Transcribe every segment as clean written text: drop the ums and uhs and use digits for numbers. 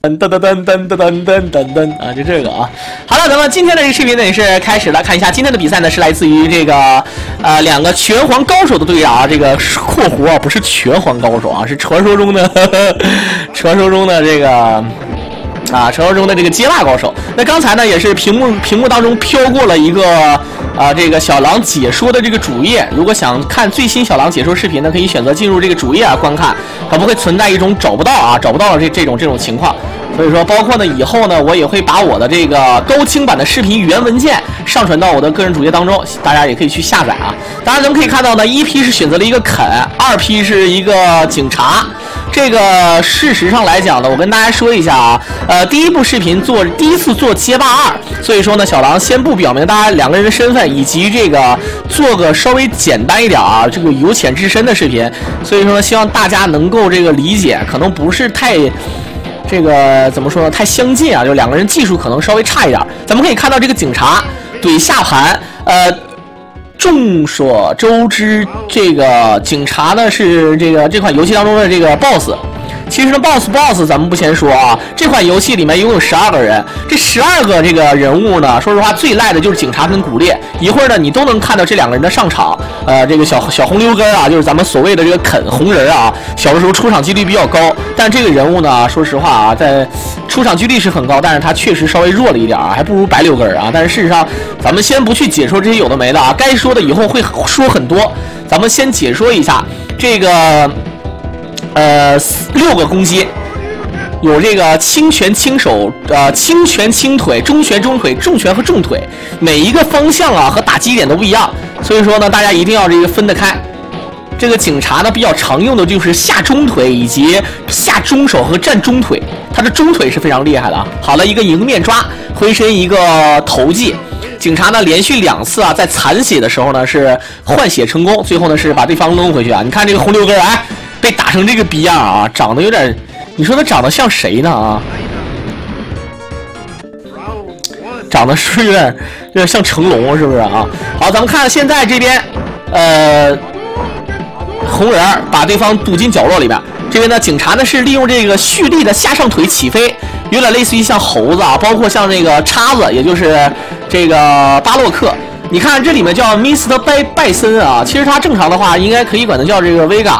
噔噔噔噔噔噔噔噔噔啊，就这个啊。好了，咱们今天的这个视频呢也是开始了，看一下今天的比赛呢是来自于这个两个拳皇高手的对打啊，这个括弧啊不是拳皇高手啊，是传说中的传说中的这个。传说中的这个街霸高手。那刚才呢，也是屏幕当中飘过了一个这个小狼解说的这个主页。如果想看最新小狼解说视频呢，可以选择进入这个主页观看，它不会存在一种找不到的这种情况。所以说，包括呢以后呢，我也会把我的这个高清版的视频原文件上传到我的个人主页当中，大家也可以去下载啊。当然，咱们可以看到呢，一批是选择了一个肯，2批是一个警察。这个事实上来讲呢，我跟大家说一下啊，第一部视频第一次做街霸2，所以说呢，小狼先不表明大家两个人的身份，以及这个做个稍微简单一点啊，这个由浅至深的视频，所以说呢，希望大家能够这个理解，可能不是太这个怎么说呢，太相近啊，就两个人技术可能稍微差一点。咱们可以看到这个警察怼下盘，众所周知，这个警察呢是这款游戏当中的这个 BOSS。其实呢 ，BOSS 咱们不先说啊，这款游戏里面一共有12个人，这12个这个人物呢，说实话最赖的就是警察跟骨裂。一会儿呢，你都能看到这两个人的上场。这个小红溜根啊，就是咱们所谓的这个肯红人啊，小的时候出场几率比较高，但这个人物呢，说实话啊，在出场几率是很高，但是他确实稍微弱了一点啊，还不如白溜根啊。但是事实上，咱们先不去解说这些有的没的啊，该说的以后会说很多，咱们先解说一下这个。6个攻击，有这个轻拳轻手，轻拳轻腿，中拳中腿，重拳和重腿，每一个方向啊和打击点都不一样，所以说呢，大家一定要这个分得开。这个警察呢比较常用的就是下中腿以及下中手和站中腿，他的中腿是非常厉害的啊。好了，一个迎面抓，回身一个投技。警察呢连续2次啊，在残血的时候呢是换血成功，最后呢是把对方扔回去啊。你看这个红溜根哎。被打成这个逼样啊，长得有点，你说他长得像谁呢啊？长得是有点像成龙，是不是啊？好，咱们看现在这边，红人把对方堵进角落里面。这边呢，警察呢是利用这个蓄力的下上腿起飞，有点类似于像猴子啊，包括像这个叉子，也就是这个巴洛克。你看这里面叫 Mr. 拜森啊，其实他正常的话应该可以管他叫这个 Vega。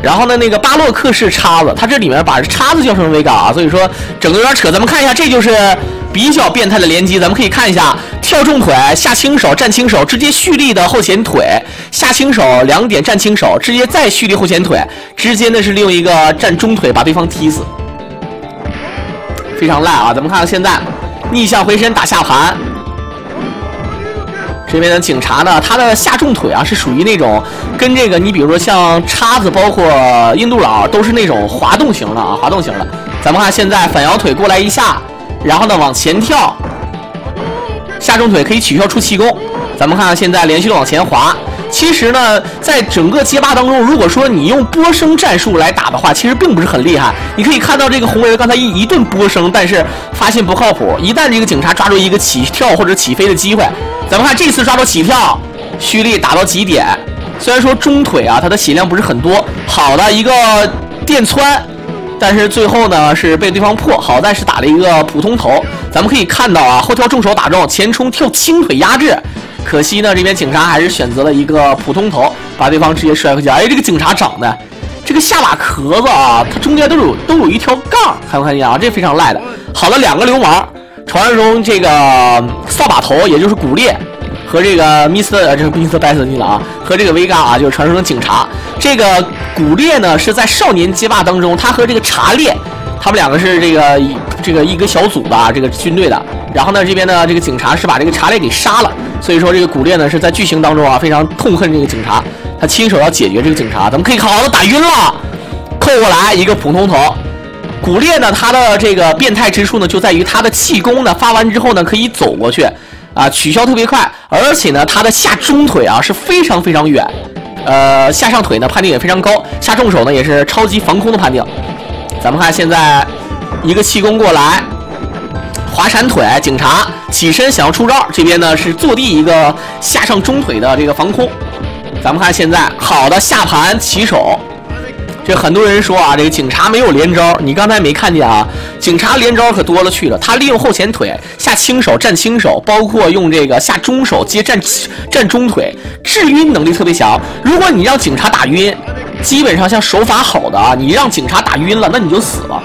然后呢，那个巴洛克是叉子，他这里面把叉子叫成 Vega 啊，所以说整个有点扯。咱们看一下，这就是比较变态的连击。咱们可以看一下，跳重腿，下轻手，站轻手，直接蓄力的后前腿，下轻手2点站轻手，直接再蓄力后前腿，直接呢是利用一个站中腿把对方踢死，非常烂啊！咱们看看现在逆向回身打下盘。这边的警察呢，他的下重腿啊是属于那种跟这个你比如说像叉子，包括印度佬都是那种滑动型的啊，滑动型的。咱们看现在反摇腿过来一下，然后呢往前跳，下重腿可以取消出气功。咱们看现在连续的往前滑。其实呢，在整个街霸当中，如果说你用波升战术来打的话，其实并不是很厉害。你可以看到这个红人刚才一顿波升，但是发现不靠谱。一旦这个警察抓住一个起跳或者起飞的机会，咱们看这次抓住起跳，蓄力打到极点。虽然说中腿啊，它的血量不是很多，好的一个电穿，但是最后呢是被对方破，好在是打了一个普通头。咱们可以看到啊，后跳重手打中，前冲跳轻腿压制。可惜呢，这边警察还是选择了一个普通头，把对方直接摔回去。哎，这个警察长得这个下巴壳子啊，它中间都有一条杠，看没看见啊？这非常赖的。好了，2个流氓，传说中这个扫把头，也就是骨裂，和这个这是Mr. 拜森了啊，和这个Vega啊，就是传说中的警察。这个骨裂呢是在少年街霸当中，他和这个查烈，他们两个是这个一个小组的啊，这个军队的。然后呢，这边呢这个警察是把这个查烈给杀了，所以说这个骨裂呢是在剧情当中啊非常痛恨这个警察，他亲手要解决这个警察。咱们可以好好的打晕了，扣过来一个普通头。骨裂呢，他的这个变态之处呢就在于他的气功呢发完之后呢可以走过去啊，取消特别快，而且呢他的下中腿啊是非常非常远，下上腿呢判定也非常高，下重手呢也是超级防空的判定。咱们看现在一个气功过来，滑铲腿，警察起身想要出招，这边呢是坐地一个下上中腿的这个防空。咱们看现在好的下盘起手，这很多人说啊，这个警察没有连招，你刚才没看见啊？警察连招可多了去了，他利用后前腿下轻手站轻手，包括用这个下中手接站中腿，制晕能力特别强。如果你让警察打晕，基本上像手法好的啊，你让警察打晕了，那你就死了。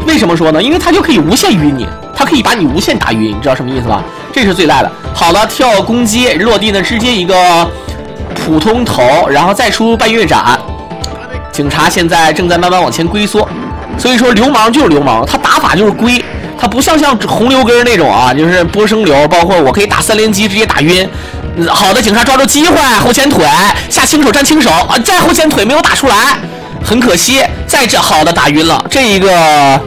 为什么说呢？因为他就可以无限晕你，他可以把你无限打晕，你知道什么意思吧？这是最赖的。好的，跳攻击落地呢，直接一个普通头，然后再出半月斩。警察现在正在慢慢往前龟缩，所以说流氓就是流氓，他打法就是龟，他不像红刘根那种啊，就是波生流，包括我可以打3连击直接打晕。好的，警察抓住机会，后前腿下轻手站轻手啊，再后前腿没有打出来，很可惜。再这好的打晕了，这一个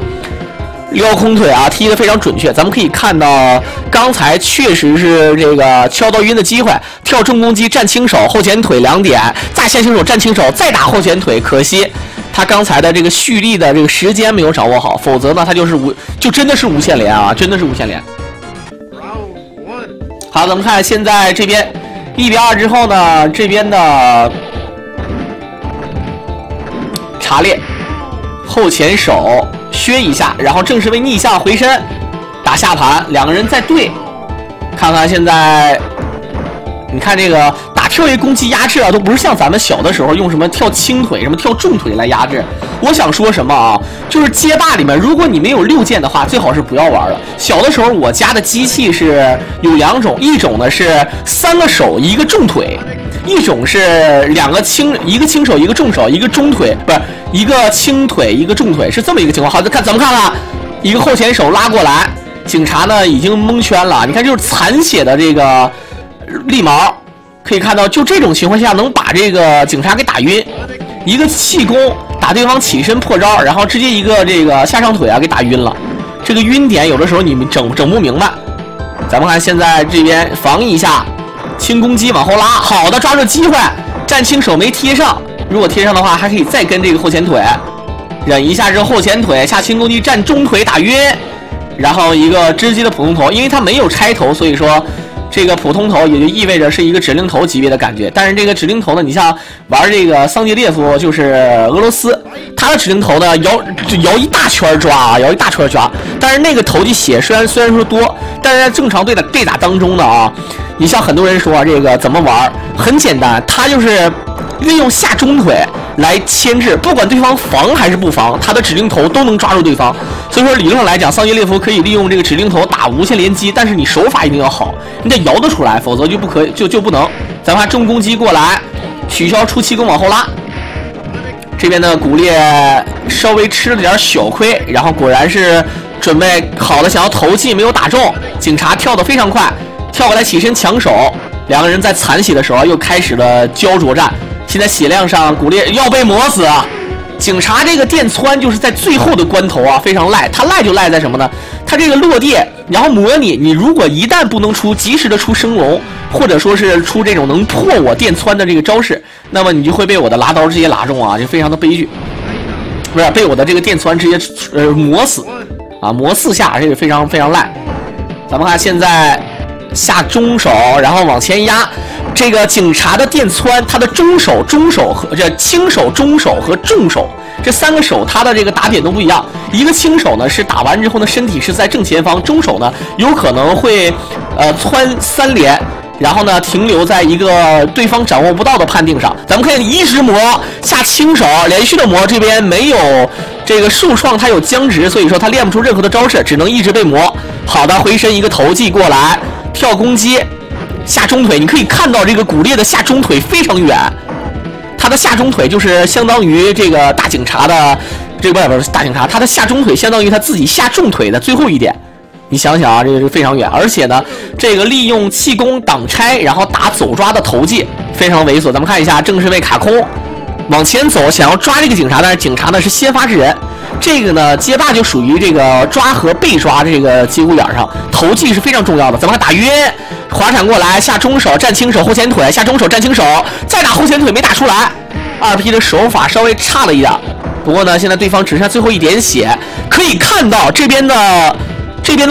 撩空腿啊，踢得非常准确。咱们可以看到，刚才确实是这个敲到晕的机会，跳重攻击站轻手，后前腿2点，再下轻手站轻手，再打后前腿。可惜他刚才的这个蓄力的这个时间没有掌握好，否则呢，他就真的是无限连啊，真的是无限连。好，咱们看现在这边1比2之后呢，这边的查列后前手削一下，然后正式为逆向回身打下盘，两个人再对，看看现在，你看这个打跳跃攻击压制啊，都不是像咱们小的时候用什么跳轻腿、什么跳重腿来压制。我想说什么啊？就是街霸里面，如果你没有6键的话，最好是不要玩了。小的时候我家的机器是有2种，一种呢是3个手1个重腿。一种是一个轻手一个重手，一个中腿，不是一个轻腿一个重腿，是这么一个情况。好，咱们看看，一个后前手拉过来，警察呢已经蒙圈了。你看，就是残血的这个立毛，可以看到，就这种情况下能把这个警察给打晕，一个气功打对方起身破招，然后直接一个这个下上腿啊给打晕了。这个晕点有的时候你们整不明白。咱们看现在这边防一下。轻攻击往后拉，好的，抓住机会，站轻手没贴上，如果贴上的话，还可以再跟这个后前腿，忍一下之后后前腿下轻攻击站中腿打晕，然后一个直击的普通头，因为它没有拆头，所以说这个普通头也就意味着是一个指令头级别的感觉。但是这个指令头呢，你像玩这个桑杰列夫，就是俄罗斯，他的指令头呢摇一大圈抓啊，摇一大圈抓，但是那个头的血虽然说多，但是在正常对打当中呢啊。你像很多人说这个怎么玩？很简单，他就是利用下中腿来牵制，不管对方防还是不防，他的指令头都能抓住对方。所以说理论上来讲，桑杰列夫可以利用这个指令头打无限连击，但是你手法一定要好，你得摇得出来，否则就不可以就不能。咱们看重攻击过来，取消出气功往后拉。这边的古烈稍微吃了点小亏，然后果然是准备好的想要投技没有打中，警察跳得非常快。跳过来起身抢手，两个人在残血的时候又开始了焦灼战。现在血量上，古烈要被磨死啊！警察这个电窜就是在最后的关头啊，非常赖。他赖就赖在什么呢？他这个落地，然后模拟你如果一旦不能及时的出升龙，或者说是出这种能破我电窜的这个招式，那么你就会被我的拉刀直接拉中啊，就非常的悲剧。不是被我的这个电窜直接磨死啊，磨4下，这个非常非常赖。咱们看现在。下中手，然后往前压。这个警察的电窜，他的中手和这轻手、中手和重手这3个手，他的这个打点都不一样。一个轻手呢是打完之后呢，身体是在正前方；中手呢有可能会窜3连，然后呢停留在一个对方掌握不到的判定上。咱们可以一直磨下轻手，连续的磨，这边没有这个受创，它有僵直，所以说他练不出任何的招式，只能一直被磨。好的，回身一个投技过来。跳攻击，下中腿，你可以看到这个古烈的下中腿非常远，他的下中腿就是相当于这个大警察的这个不是大警察，他的下中腿相当于他自己下重腿的最后一点。你想想啊，这个是非常远，而且呢，这个利用气功挡拆，然后打走抓的投技非常猥琐。咱们看一下，正是为卡空往前走，想要抓这个警察，但是警察呢是先发制人。这个呢，街霸就属于这个抓和被抓这个节骨眼上，投技是非常重要的。咱们看打晕，滑铲过来，下中手站轻手后前腿，下中手站轻手，再打后前腿没打出来。2P 的手法稍微差了一点，不过呢，现在对方只剩下最后一点血，可以看到这边的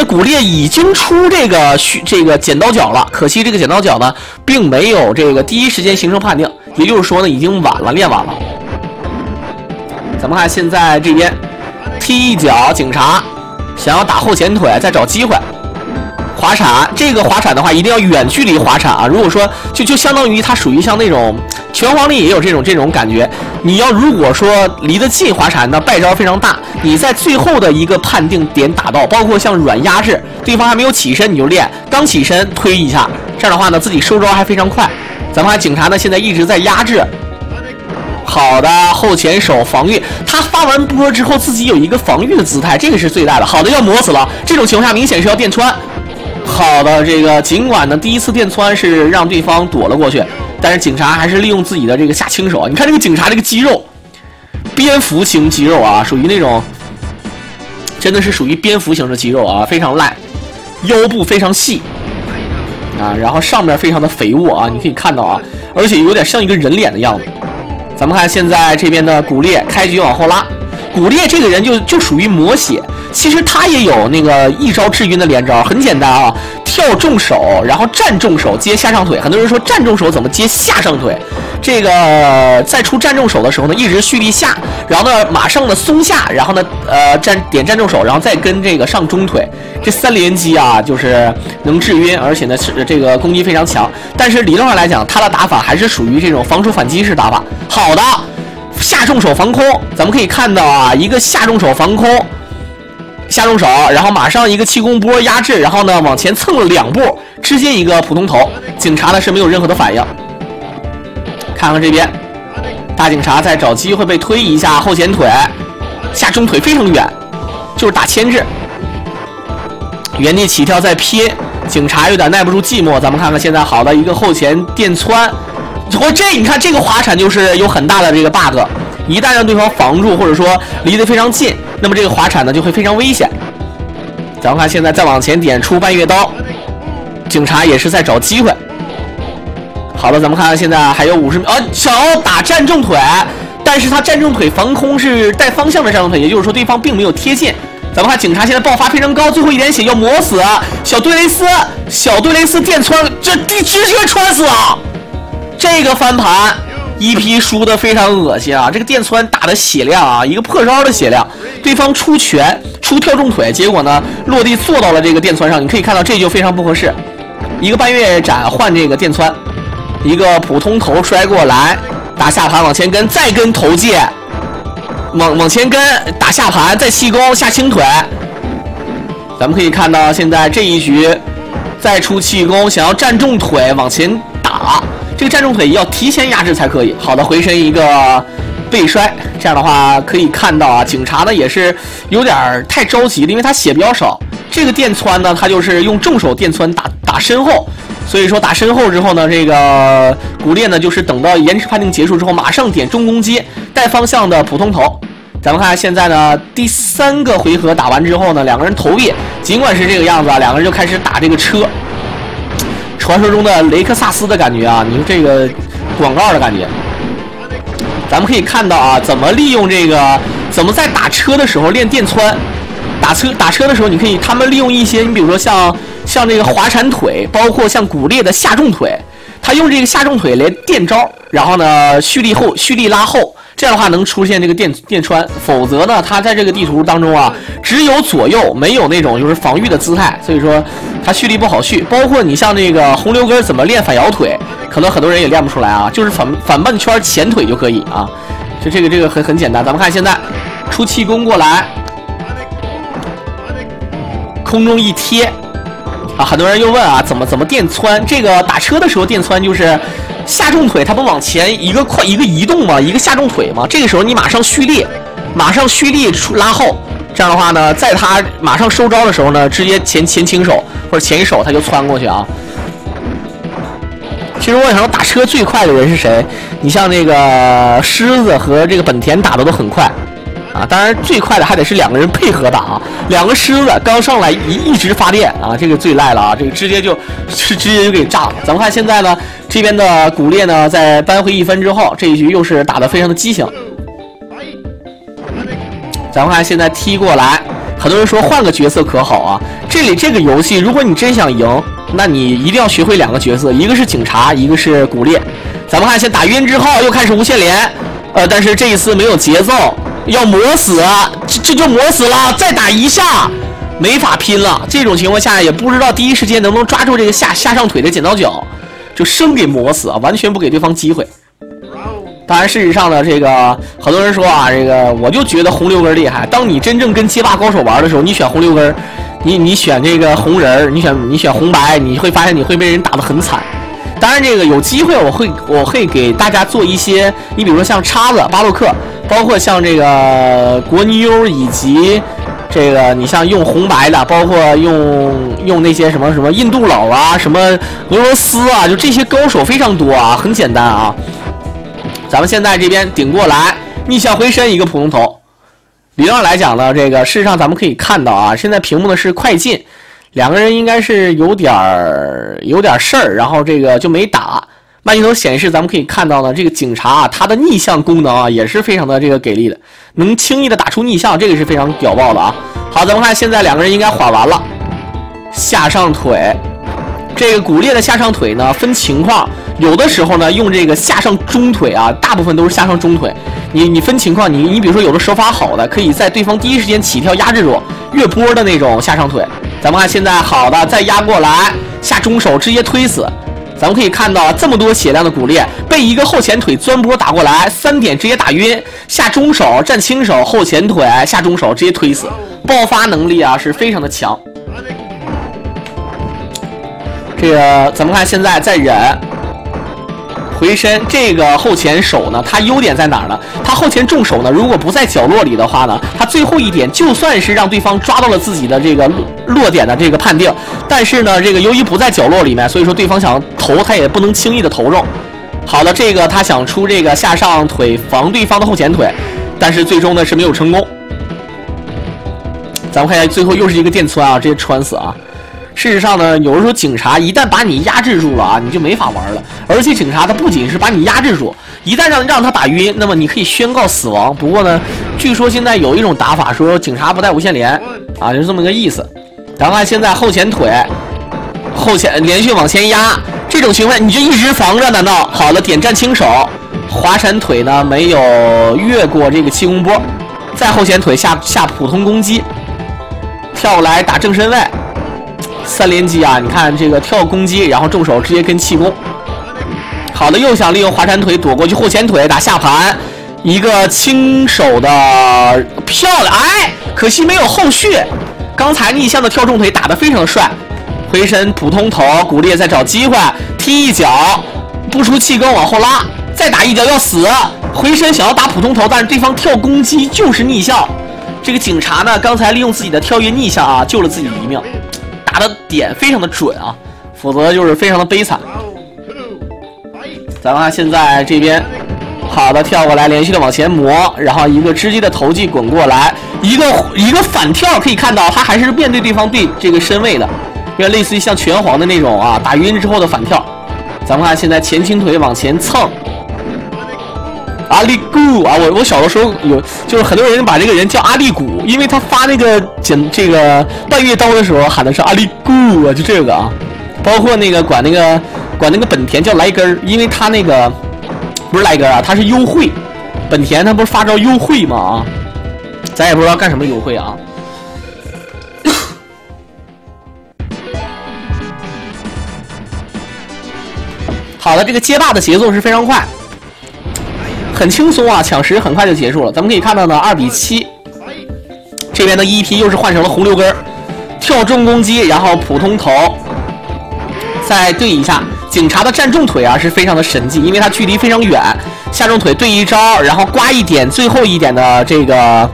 古烈已经出这个剪刀脚了，可惜这个剪刀脚呢，并没有这个第一时间形成判定，也就是说呢，已经晚了，练晚了。咱们看现在这边踢一脚，警察想要打后前腿，再找机会。滑铲，这个滑铲的话一定要远距离滑铲啊！如果说就相当于它属于像那种拳皇里也有这种感觉，你要如果说离得近滑铲，那败招非常大。你在最后的一个判定点打到，包括像软压制，对方还没有起身你就练，刚起身推一下，这样的话呢自己收招还非常快。咱们看警察呢现在一直在压制。好的，后前手防御，他发完波之后自己有一个防御的姿态，这个是最大的。好的，要磨死了，这种情况下明显是要电穿。好的，这个尽管呢第一次电穿是让对方躲了过去，但是警察还是利用自己的这个下轻手。你看这个警察这个肌肉，蝙蝠型肌肉啊，属于那种真的是属于蝙蝠型的肌肉啊，非常烂，腰部非常细啊，然后上面非常的肥沃啊，你可以看到啊，而且有点像一个人脸的样子。咱们看现在这边的古烈开局往后拉，古烈这个人就属于魔血，其实他也有那个一招制晕的连招，很简单啊，跳重手，然后站重手接下上腿。很多人说站重手怎么接下上腿？这个在出站重手的时候呢，一直蓄力下，然后呢马上的松下，然后呢点站重手，然后再跟这个上中腿，这三连击啊，就是能制晕，而且呢是这个攻击非常强。但是理论上来讲，他的打法还是属于这种防守反击式打法。好的，下重手防空，咱们可以看到啊，一个下重手防空。下重手，然后马上一个气功波压制，然后呢往前蹭了2步，直接一个普通头。警察呢是没有任何的反应。看看这边，大警察在找机会被推一下后前腿，下中腿非常远，就是打牵制。原地起跳再撇，警察有点耐不住寂寞。咱们看看现在好的一个后前电穿，这你看这个滑铲就是有很大的这个 bug。一旦让对方防住，或者说离得非常近，那么这个滑铲呢就会非常危险。咱们看现在再往前点出半月刀，警察也是在找机会。好的，咱们看现在还有50秒，想要打站重腿，但是他站重腿防空是带方向的站重腿，也就是说对方并没有贴近。咱们看警察现在爆发非常高，最后一点血要磨死小对雷斯电穿，这直接穿死了。这个翻盘。1P 输的非常恶心啊！这个电穿打的血量啊，一个破招的血量，对方出拳出跳重腿，结果呢落地坐到了这个电穿上，你可以看到这就非常不合适。一个半月斩换这个电穿，一个普通头摔过来，打下盘往前跟，再跟头界，往前跟打下盘，再气功下轻腿。咱们可以看到现在这一局再出气功，想要站重腿往前打。这个站重腿要提前压制才可以。好的，回身一个背摔，这样的话可以看到啊，警察呢也是有点太着急了，因为他血比较少。这个电穿呢，他就是用重手电穿打身后，所以说打身后之后呢，这个古烈呢就是等到延迟判定结束之后，马上点中攻击带方向的普通头。咱们看现在呢，第3个回合打完之后呢，两个人投币，尽管是这个样子啊，两个人就开始打这个车。传说中的雷克萨斯的感觉啊，你说这个广告的感觉。咱们可以看到啊，怎么利用这个，怎么在打车的时候练电穿，打车的时候，你可以他们利用一些，你比如说像这个滑铲腿，包括像古烈的下重腿，他用这个下重腿来电招，然后呢蓄力拉后。这样的话能出现这个电穿，否则呢，他在这个地图当中啊，只有左右，没有那种就是防御的姿态，所以说他蓄力不好蓄。包括你像这个红刘根怎么练反摇腿，可能很多人也练不出来啊，就是反半圈前腿就可以啊，就这个很简单。咱们看现在出气功过来，空中一贴啊，很多人又问啊，怎么电穿？这个打车的时候电穿就是下重腿，它不往前一个移动吗？一个下重腿吗？这个时候你马上蓄力拉后，这样的话呢，在他马上收招的时候呢，直接前轻手或者前一手他就窜过去啊。其实我想说打车最快的人是谁？你像那个狮子和这个本田打的都很快啊，当然最快的还得是2个人配合打啊，两个狮子刚上来一直发电啊，这个最赖了啊，这个直接就给炸了。咱们看现在呢，这边的古烈呢在扳回1分之后，这一局又是打得非常的激情。咱们看现在踢过来，很多人说换个角色可好啊，这个游戏如果你真想赢，那你一定要学会2个角色，一个是警察，一个是古烈。咱们看先打晕之后又开始无限连，但是这一次没有节奏。要磨死，这就磨死了，再打一下，没法拼了。这种情况下也不知道第一时间能不能抓住这个下上腿的剪刀脚，就生给磨死啊，完全不给对方机会。当然，事实上呢，这个很多人说啊，这个我就觉得红六根厉害。当你真正跟街霸高手玩的时候，你选红六根，你选这个红人，你选红白，你会发现你会被人打得很惨。当然，这个有机会我会给大家做一些，你比如说像叉子、巴洛克，包括像这个国妞以及这个你像用红白的，包括用那些什么印度佬啊，什么俄罗斯啊，就这些高手非常多啊，很简单啊。咱们现在这边顶过来，逆向回身一个普通头。理论上来讲呢，这个事实上咱们可以看到啊，现在屏幕呢是快进，两个人应该是有点事儿，然后这个就没打。慢镜头显示，咱们可以看到呢，这个警察啊，他的逆向功能啊也是非常的这个给力的，能轻易的打出逆向，这个是非常屌爆的啊。好，咱们看现在两个人应该缓完了，下上腿。这个骨裂的下上腿呢，分情况，有的时候呢用这个下上中腿啊，大部分都是下上中腿。你分情况，你比如说有的手法好的，可以在对方第一时间起跳压制住越波的那种下上腿。咱们看现在好的再压过来，下中手直接推死。咱们可以看到这么多血量的骨裂，被一个后前腿钻波打过来，3点直接打晕，下中手站轻手后前腿下中手直接推死，爆发能力啊是非常的强。这个咱们看现在在忍回身，这个后前手呢，它优点在哪儿呢？它后前重手呢，如果不在角落里的话呢，它最后一点就算是让对方抓到了自己的这个落点的这个判定，但是呢，这个由于不在角落里面，所以说对方想投他也不能轻易的投中。好的，这个他想出这个下上腿防对方的后前腿，但是最终呢是没有成功。咱们看一下，最后又是一个电穿啊，直接穿死啊。事实上呢，有的时候警察一旦把你压制住了啊，你就没法玩了。而且警察他不仅是把你压制住，一旦让他打晕，那么你可以宣告死亡。不过呢，据说现在有一种打法说警察不带无限连啊，就是这么个意思。咱们看现在后前腿，后前连续往前压，这种情况你就一直防着，难道？好了，点站轻手，滑铲腿呢没有越过这个气功波，再后前腿下普通攻击，跳过来打正身位。3连击啊！你看这个跳攻击，然后重手直接跟气功。好的，又想利用滑铲腿躲过去后前腿打下盘，一个轻手的漂亮，哎，可惜没有后续。刚才逆向的跳重腿打得非常的帅，回身普通头，骨裂再找机会踢一脚，不出气功往后拉，再打一脚要死，回身想要打普通头，但是对方跳攻击就是逆向。这个警察呢，刚才利用自己的跳跃逆向啊，救了自己一命。打的点非常的准啊，否则就是非常的悲惨。咱们看现在这边，好的跳过来，连续的往前磨，然后一个直接的投技滚过来，一个反跳，可以看到他还是面对对方对这个身位的，因为类似于像拳皇的那种啊，打晕之后的反跳。咱们看现在前倾腿往前蹭。阿力古啊，我小的时候就是很多人把这个人叫阿力古，因为他发那个这个半月刀的时候喊的是阿力古啊，就这个啊。包括那个管那个本田叫来根，因为他那个不是来根啊，他是优惠。本田他不是发招优惠吗？啊，咱也不知道干什么优惠啊。好的，这个街霸的节奏是非常快。很轻松啊，抢10很快就结束了。咱们可以看到呢，2比7，这边的1P又是换成了红六根，跳重攻击，然后普通头，再对一下。警察的站重腿啊是非常的神技，因为它距离非常远，下重腿对一招，然后刮一点，最后一点的这个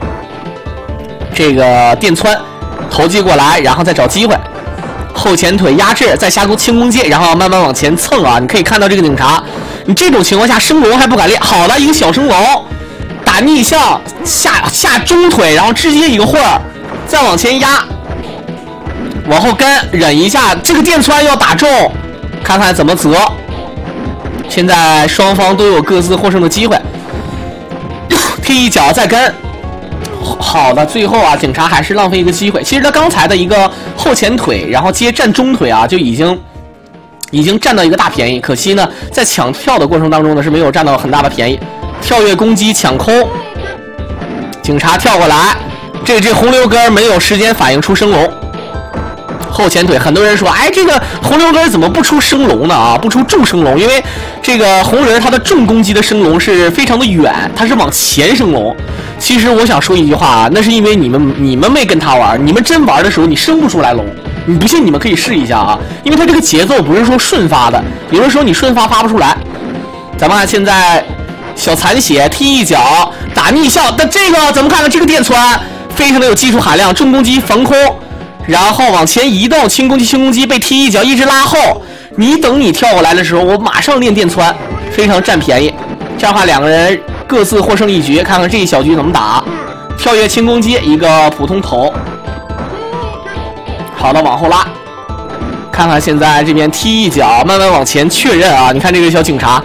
电穿，投击过来，然后再找机会，后前腿压制，再下轻攻击，然后慢慢往前蹭啊。你可以看到这个警察。你这种情况下升龙还不敢练，好的一个小升龙，打逆向下中腿，然后直接一个混儿，再往前压，往后跟忍一下，这个电穿要打中，看看怎么择。现在双方都有各自获胜的机会，踢一脚再跟。好的，最后啊，警察还是浪费一个机会。其实他刚才的一个后前腿，然后接站中腿啊，就已经占到一个大便宜，可惜呢，在抢跳的过程当中呢是没有占到很大的便宜。跳跃攻击抢空，警察跳过来，这红刘根没有时间反应出升龙。后前腿，很多人说，哎，这个红刘根怎么不出升龙呢？啊，不出重升龙，因为这个红人他的重攻击的升龙是非常的远，他是往前升龙。其实我想说一句话啊，那是因为你们没跟他玩，你们真玩的时候你升不出来龙。你不信你们可以试一下啊，因为他这个节奏不是说顺发的，有的时候你顺发发不出来。咱们看现在小残血踢一脚打逆效，但这个咱们看看这个电穿非常的有技术含量，重攻击防空。然后往前移动，轻攻击被踢一脚，一直拉后。你等你跳过来的时候，我马上练电穿，非常占便宜。这样的话，两个人各自获胜一局。看看这一小局怎么打。跳跃轻攻击，一个普通头。好的，往后拉。看看现在这边踢一脚，慢慢往前确认啊！你看这个小警察，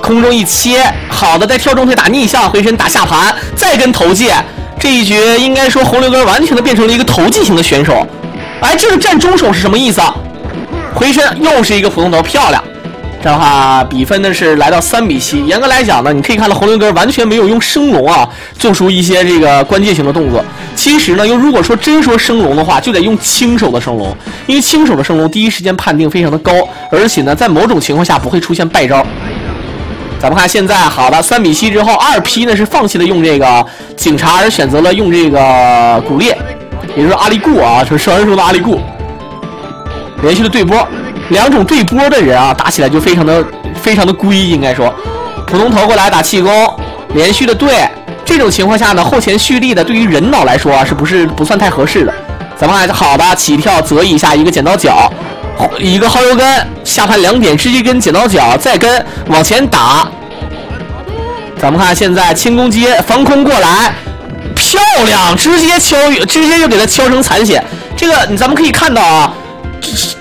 空中一切，好的，再跳中腿打逆向，回身打下盘，再跟头界。这一局应该说红刘根完全的变成了一个投技型的选手。哎，这个站中手是什么意思啊？回身又是一个普通头，漂亮。这样的话，比分呢是来到3-7。严格来讲呢，你可以看到红刘根完全没有用升龙啊，做出一些这个关键性的动作。其实呢，如果说真说升龙的话，就得用轻手的升龙，因为轻手的升龙第一时间判定非常的高，而且呢，在某种情况下不会出现败招。咱们看现在好了，3-7之后，2P呢是放弃了用这个警察，而选择了用这个骨裂，也就是阿里固啊，是传说中的阿里固。连续的对波，两种对波的人啊，打起来就非常的龟，应该说，普通头过来打气功，连续的对，这种情况下呢，后前蓄力的对于人脑来说啊，不算太合适的。咱们看好的起跳择一下一个剪刀脚。一个耗油根下盘2点，直接跟剪刀脚，再跟往前打。咱们看现在轻攻击防空过来，漂亮，直接就给他敲成残血。这个咱们可以看到啊，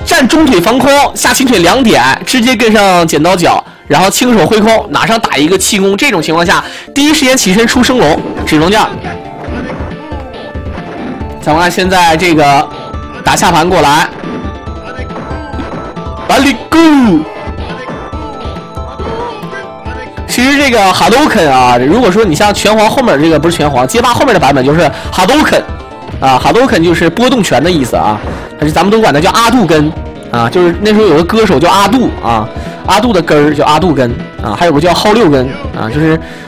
站中腿防空，下轻腿2点，直接跟上剪刀脚，然后轻手挥空，马上打一个气功。这种情况下，第一时间起身出升龙指龙将。咱们看现在这个打下盘过来。Let go。其实这个哈都肯啊，如果说你像拳皇后面这个不是拳皇，街霸后面的版本就是哈都肯啊，哈都肯就是波动拳的意思啊，但是咱们都管它叫阿杜根啊，就是那时候有个歌手叫阿杜啊，阿杜的根儿叫阿杜根啊，还有个叫薅6根啊，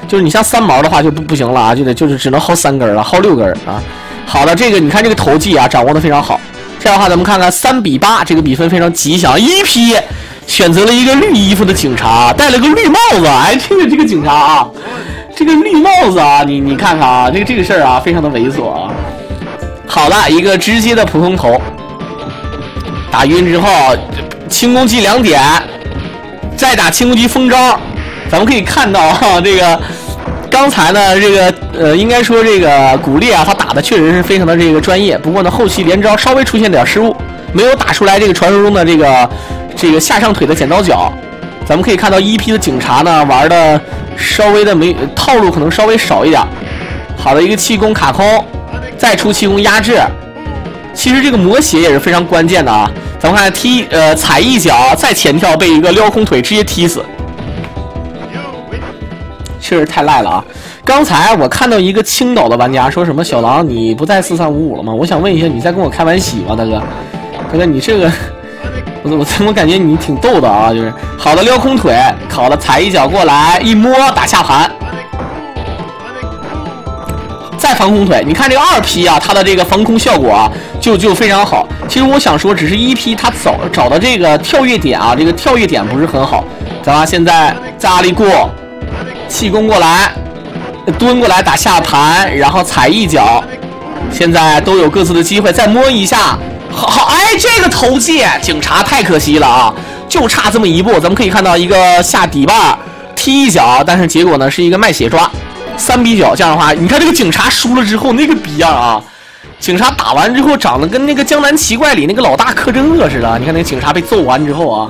就是你像3毛的话就不行了啊，就是只能薅3根了，薅6根啊。好的，这个你看这个投技啊，掌握的非常好。这样的话，咱们看看3-8，这个比分非常吉祥。1P选择了一个绿衣服的警察，戴了个绿帽子。哎，这个警察啊，这个绿帽子啊，你看看啊，这个事儿啊，非常的猥琐啊。好了，一个直接的普通头，打晕之后，轻攻击2点，再打轻攻击风招。咱们可以看到啊，这个刚才呢，这个应该说这个骨裂啊，他打的确实是非常的这个专业。不过呢，后期连招稍微出现点失误，没有打出来这个传说中的这个下上腿的剪刀脚。咱们可以看到1P的警察呢玩的稍微的套路可能稍微少一点。好的一个气功卡空，再出气功压制。其实这个磨血也是非常关键的啊。咱们看踩一脚再前跳被一个撩空腿直接踢死。确实太赖了啊！刚才我看到一个青岛的玩家说什么小狼你不在4355了吗？我想问一下，你在跟我开玩笑吗，大哥？大哥，你这个我感觉你挺逗的啊！就是好的撩空腿，好的踩一脚过来，一摸打下盘，再防空腿。你看这个2P啊，它的这个防空效果啊，就非常好。其实我想说，只是1P它找的这个跳跃点啊，这个跳跃点不是很好。咱们现在在阿里过。气功过来，蹲过来打下盘，然后踩一脚，现在都有各自的机会，再摸一下，好，哎，这个投技警察太可惜了啊，就差这么一步。咱们可以看到一个下底瓣踢一脚，但是结果呢是一个卖血抓，3-9。这样的话，你看这个警察输了之后那个逼样啊，警察打完之后长得跟那个江南奇怪里那个老大柯镇恶似的。你看那个警察被揍完之后啊，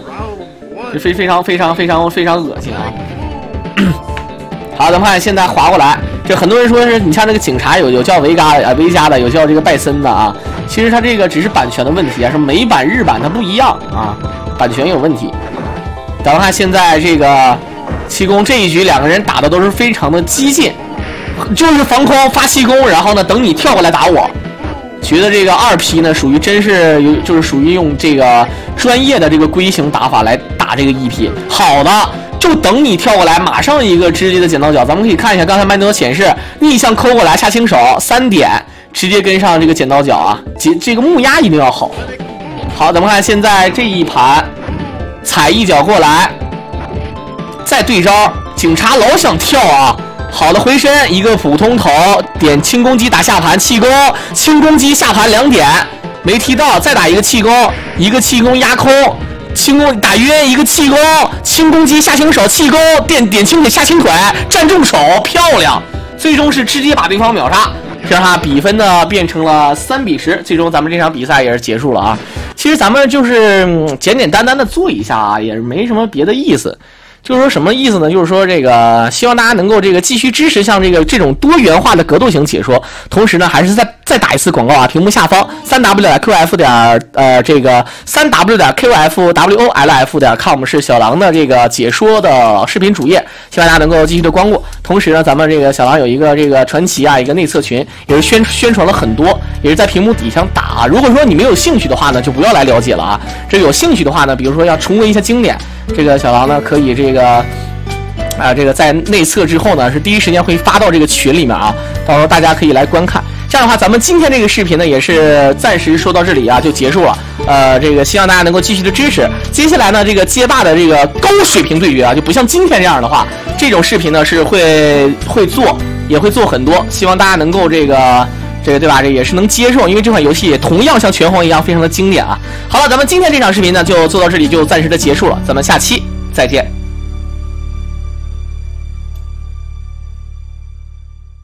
非常恶心啊。好，咱们看现在滑过来，这很多人说是你像这个警察有叫维加的，有叫这个拜森的啊。其实他这个只是版权的问题啊，是美版日版它不一样啊，版权有问题。咱们看现在这个气功这一局两个人打的都是非常的激进，就是防空发气功，然后呢等你跳过来打我。觉得这个2P 呢属于真是就是属于用这个专业的这个龟形打法来打这个1P。好的，就等你跳过来，马上一个直接的剪刀脚。咱们可以看一下刚才麦德显示逆向抠过来下轻手3点，直接跟上这个剪刀脚啊，这个木压一定要好。好，咱们看现在这一盘踩一脚过来，再对招，警察老想跳啊。好的回身，一个普通头点轻攻击打下盘，气功轻攻击下盘2点没踢到，再打一个气功，一个气功压空，轻功打晕，一个气功轻攻击下轻手，气功点轻腿下轻腿站重手，漂亮，最终是直接把对方秒杀，这样比分呢变成了3比10，最终咱们这场比赛也是结束了啊。其实咱们就是简简单单的做一下啊，也是没什么别的意思。就是说什么意思呢？就是说这个希望大家能够这个继续支持像这种多元化的格斗型解说，同时呢还是再打一次广告啊，屏幕下方3w.qf.com 是小狼的这个解说的视频主页，希望大家能够继续的光顾。同时呢，咱们这个小狼有一个这个传奇啊，一个内测群，也是宣传了很多，也是在屏幕底下打。如果说你没有兴趣的话呢，就不要来了解了啊。这有兴趣的话呢，比如说要重温一下经典，这个小狼呢可以这个在内测之后呢，是第一时间会发到这个群里面啊，到时候大家可以来观看。这样的话，咱们今天这个视频呢，也是暂时说到这里啊，就结束了。这个希望大家能够继续的支持。接下来呢，这个街霸的这个高水平对决啊，就不像今天这样的话，这种视频呢是会做，也会做很多。希望大家能够这个对吧？这也是能接受，因为这款游戏也同样像拳皇一样非常的经典啊。好了，咱们今天这场视频呢就做到这里，就暂时的结束了。咱们下期再见。